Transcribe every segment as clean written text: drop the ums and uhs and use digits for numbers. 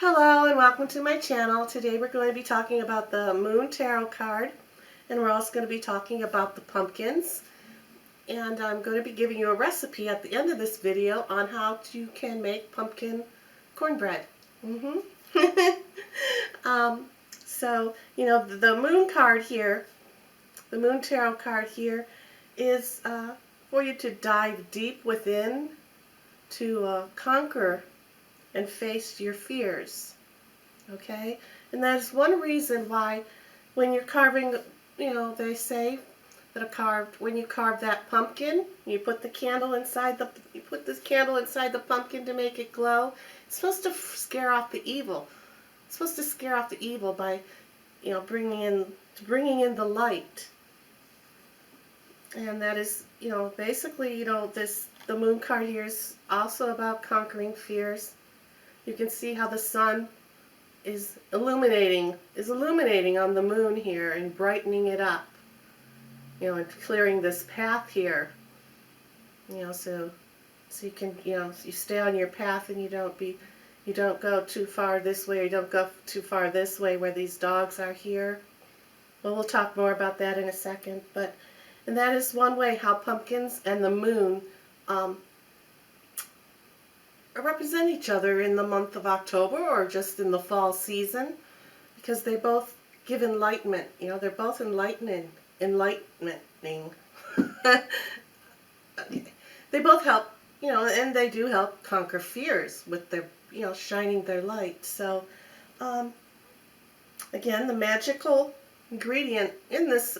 Hello and welcome to my channel. Today we're going to be talking about the Moon Tarot card, and we're also going to be talking about the pumpkins. And I'm going to be giving you a recipe at the end of this video on how you can make pumpkin cornbread. So, you know, the Moon card here, the Moon Tarot card here is for you to dive deep within to conquer and face your fears. Okay? And that's one reason why when you're carving, you know, they say that when you carve that pumpkin, you put the candle inside you put this candle inside the pumpkin to make it glow. It's supposed to scare off the evil. It's supposed to scare off the evil by, you know, bringing in the light. And that is, you know, basically, you know, the Moon card here is also about conquering fears. You can see how the sun is illuminating on the moon here and brightening it up, you know, and clearing this path here, you know, so you can, you know, you stay on your path and you don't go too far this way, or you don't go too far this way where these dogs are here. Well, we'll talk more about that in a second, and that is one way how pumpkins and the moon represent each other in the month of October or just in the fall season, because they both give enlightenment. You know, they're both enlightening. They both help, you know, and they do help conquer fears with their, you know, shining their light. So, again, the magical ingredient in this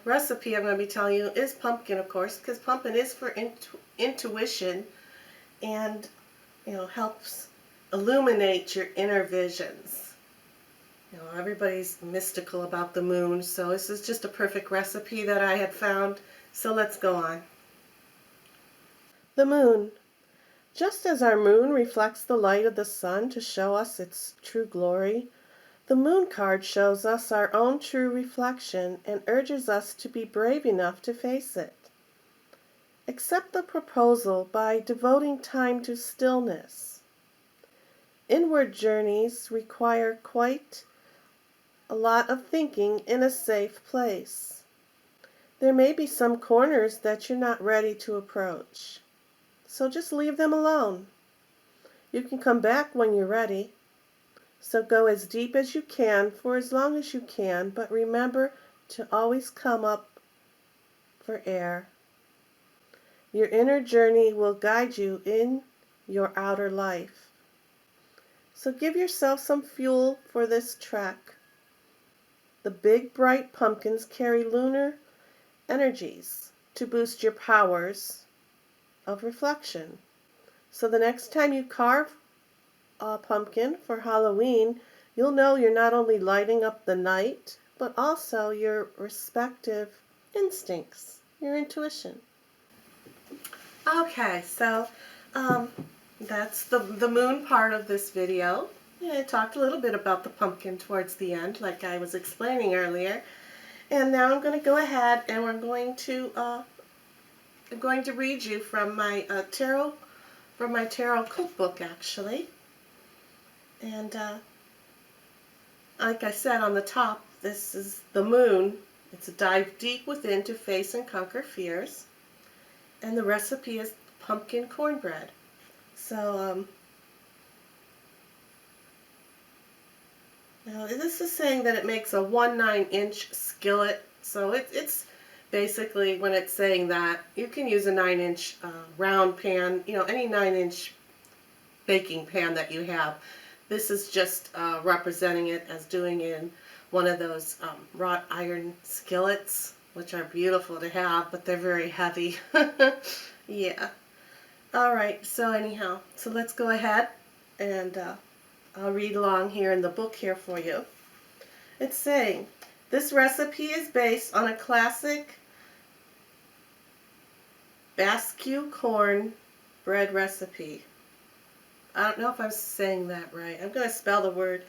recipe I'm going to be telling you is pumpkin, of course, because pumpkin is for intuition and, you know, helps illuminate your inner visions. You know, everybody's mystical about the moon, so this is just a perfect recipe that I had found. So let's go on. The moon. Just as our moon reflects the light of the sun to show us its true glory, the moon card shows us our own true reflection and urges us to be brave enough to face it. Accept the proposal by devoting time to stillness. Inward journeys require quite a lot of thinking in a safe place. There may be some corners that you're not ready to approach, so just leave them alone. You can come back when you're ready, so go as deep as you can for as long as you can, but remember to always come up for air. Your inner journey will guide you in your outer life. So give yourself some fuel for this trek. The big bright pumpkins carry lunar energies to boost your powers of reflection. So the next time you carve a pumpkin for Halloween, you'll know you're not only lighting up the night, but also your respective instincts, your intuition. Okay, so that's the moon part of this video. Yeah, I talked a little bit about the pumpkin towards the end, like I was explaining earlier. And now I'm going to go ahead and I'm going to read you from my tarot cookbook, actually. And like I said on the top, this is the moon. It's a dive deep within to face and conquer fears. And the recipe is pumpkin cornbread. So, now this is saying that it makes a 1/9-inch skillet. So it's basically, when it's saying that, you can use a 9-inch round pan, you know, any 9-inch baking pan that you have. This is just representing it as doing it in one of those wrought iron skillets, which are beautiful to have, but they're very heavy. Yeah. Alright, so anyhow, so let's go ahead and I'll read along here in the book here for you. It's saying, this recipe is based on a classic Basque corn bread recipe. I don't know if I'm saying that right. I'm going to spell the word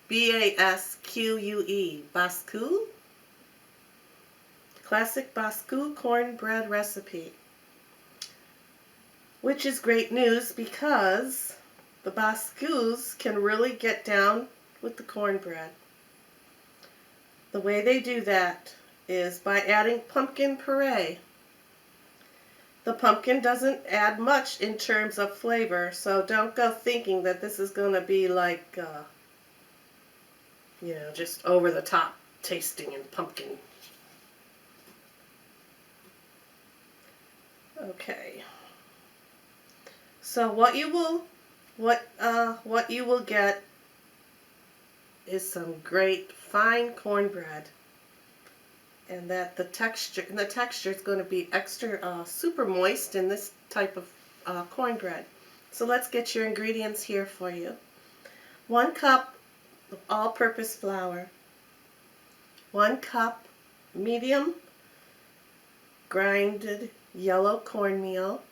B-A-S-Q-U-E. Basque? Classic Basque cornbread recipe. Which is great news because the Basques can really get down with the cornbread. The way they do that is by adding pumpkin puree. The pumpkin doesn't add much in terms of flavor, so don't go thinking that this is going to be like, just over the top tasting and pumpkin. Okay. So what you will get is some great fine cornbread, and that the texture is going to be extra super moist in this type of cornbread. So let's get your ingredients here for you. 1 cup of all-purpose flour, 1 cup medium grinded yellow cornmeal,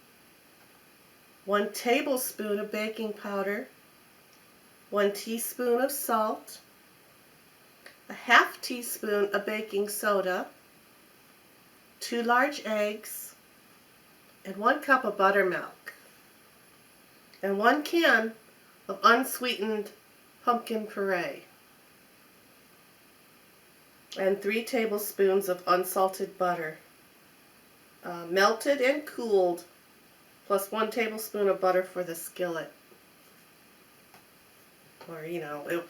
1 tablespoon of baking powder, 1 teaspoon of salt, a half teaspoon of baking soda, 2 large eggs, and 1 cup of buttermilk, and 1 can of unsweetened pumpkin puree, and 3 tablespoons of unsalted butter, melted and cooled, plus 1 tablespoon of butter for the skillet, or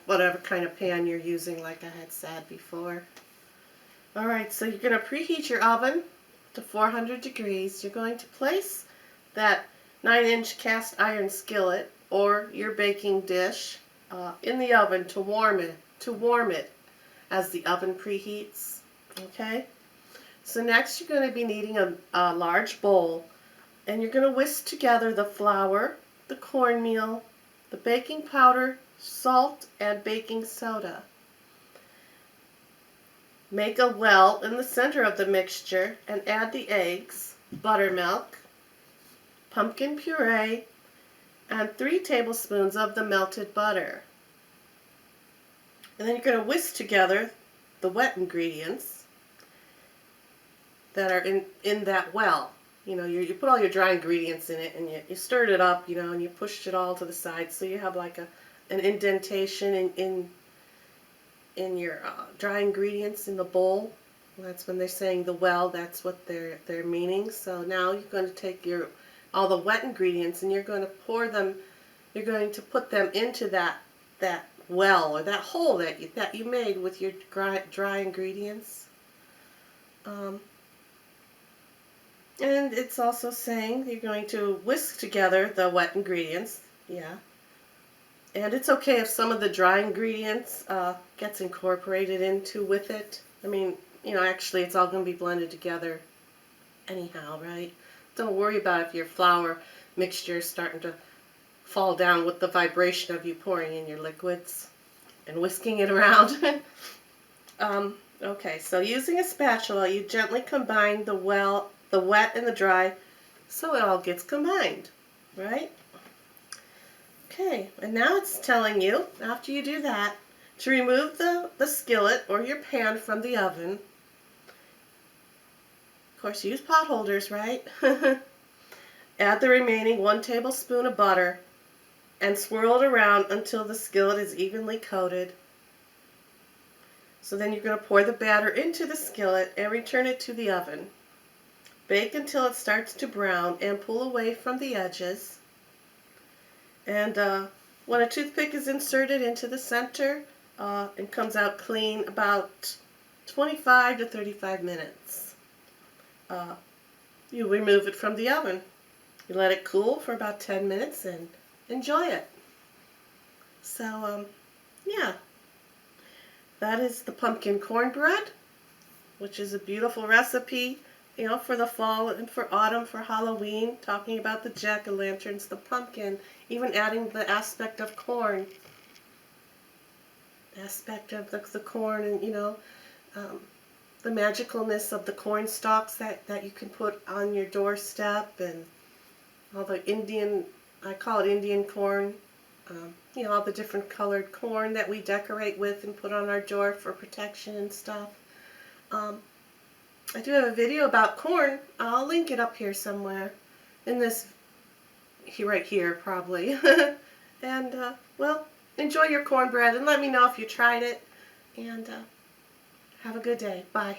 whatever kind of pan you're using, like I had said before. Alright, so you're going to preheat your oven to 400 degrees. You're going to place that 9-inch cast iron skillet or your baking dish in the oven to warm it as the oven preheats. Okay? So next you're going to be needing a large bowl, and you're going to whisk together the flour, the cornmeal, the baking powder, salt, and baking soda. Make a well in the center of the mixture and add the eggs, buttermilk, pumpkin puree, and 3 tablespoons of the melted butter. And then you're going to whisk together the wet ingredients that are in that well. You put all your dry ingredients in it, and you stirred it up, and you pushed it all to the side, so you have like an indentation in your dry ingredients in the bowl. That's when they're saying the well. That's what they're meaning. So now you're going to take all the wet ingredients, and you're going to pour them. You're going to put them into that well, or that hole that you made with your dry ingredients. And it's also saying you're going to whisk together the wet ingredients. Yeah. And it's okay if some of the dry ingredients gets incorporated with it. I mean, actually it's all going to be blended together anyhow, right? Don't worry about if your flour mixture is starting to fall down with the vibration of you pouring in your liquids and whisking it around. Okay, so using a spatula, you gently combine the wet and the dry so it all gets combined, right? Okay, and now it's telling you, after you do that, to remove the skillet or your pan from the oven. Of course, use pot holders, right? Add the remaining 1 tablespoon of butter and swirl it around until the skillet is evenly coated. So then you're going to pour the batter into the skillet and return it to the oven. Bake until it starts to brown and pull away from the edges. And when a toothpick is inserted into the center, it comes out clean about 25 to 35 minutes. You remove it from the oven. You let it cool for about 10 minutes and enjoy it. So, yeah. That is the pumpkin cornbread, which is a beautiful recipe, for the fall and for autumn, for Halloween, talking about the jack-o'-lanterns, the pumpkin, even adding the aspect of corn, the corn, and, the magicalness of the corn stalks that you can put on your doorstep, and all the I call it Indian corn, all the different colored corn that we decorate with and put on our door for protection and stuff. I do have a video about corn. I'll link it up here somewhere. Right here probably. And, well, enjoy your cornbread and let me know if you tried it. And have a good day. Bye.